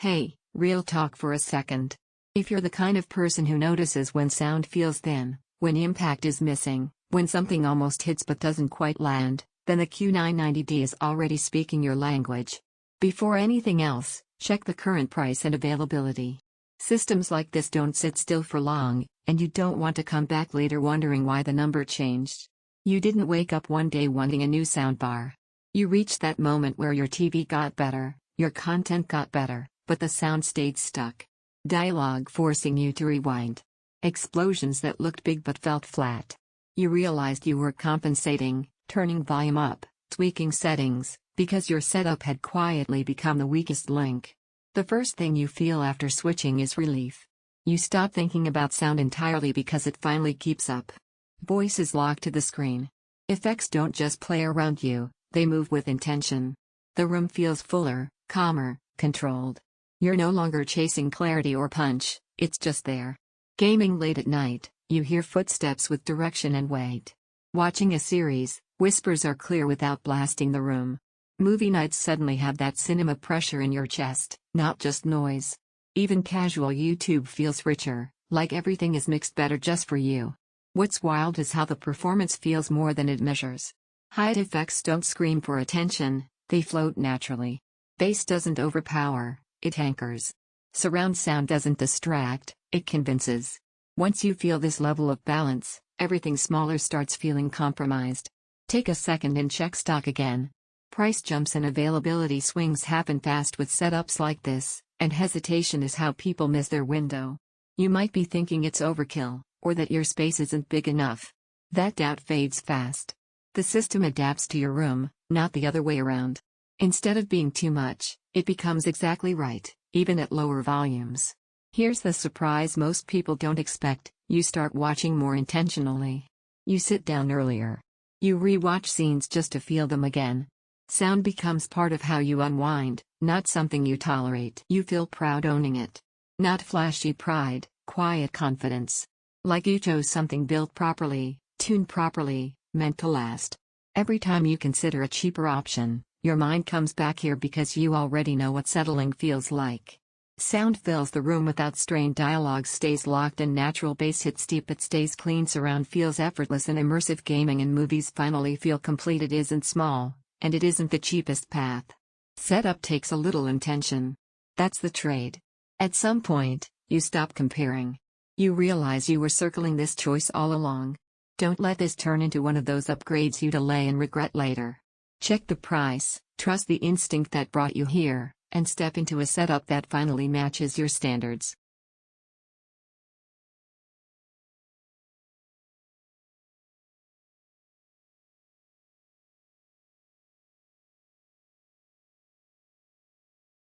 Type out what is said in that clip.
Hey, real talk for a second. If you're the kind of person who notices when sound feels thin, when impact is missing, when something almost hits but doesn't quite land, then the Q990D is already speaking your language. Before anything else, check the current price and availability. Systems like this don't sit still for long, and you don't want to come back later wondering why the number changed. You didn't wake up one day wanting a new soundbar. You reached that moment where your TV got better, your content got better, but the sound stayed stuck. Dialogue forcing you to rewind. Explosions that looked big but felt flat. You realized you were compensating, turning volume up, tweaking settings, because your setup had quietly become the weakest link. The first thing you feel after switching is relief. You stop thinking about sound entirely because it finally keeps up. Voice is locked to the screen. Effects don't just play around you, they move with intention. The room feels fuller, calmer, controlled. You're no longer chasing clarity or punch, it's just there. Gaming late at night, you hear footsteps with direction and weight. Watching a series, whispers are clear without blasting the room. Movie nights suddenly have that cinema pressure in your chest, not just noise. Even casual YouTube feels richer, like everything is mixed better just for you. What's wild is how the performance feels more than it measures. Hide effects don't scream for attention, they float naturally. Bass doesn't overpower, it anchors. Surround sound doesn't distract, it convinces. Once you feel this level of balance, everything smaller starts feeling compromised. Take a second and check stock again. Price jumps and availability swings happen fast with setups like this, and hesitation is how people miss their window. You might be thinking it's overkill, or that your space isn't big enough. That doubt fades fast. The system adapts to your room, not the other way around. Instead of being too much, it becomes exactly right, even at lower volumes. Here's the surprise most people don't expect: you start watching more intentionally. You sit down earlier. You re-watch scenes just to feel them again. Sound becomes part of how you unwind, not something you tolerate. You feel proud owning it. Not flashy pride, quiet confidence. Like you chose something built properly, tuned properly, meant to last. Every time you consider a cheaper option, your mind comes back here because you already know what settling feels like. Sound fills the room without strain, dialogue stays locked and natural bass hits deep but stays clean, surround feels effortless, and immersive gaming and movies finally feel complete. It isn't small, and it isn't the cheapest path. Setup takes a little intention. That's the trade. At some point, you stop comparing. You realize you were circling this choice all along. Don't let this turn into one of those upgrades you delay and regret later. Check the price, trust the instinct that brought you here, and step into a setup that finally matches your standards.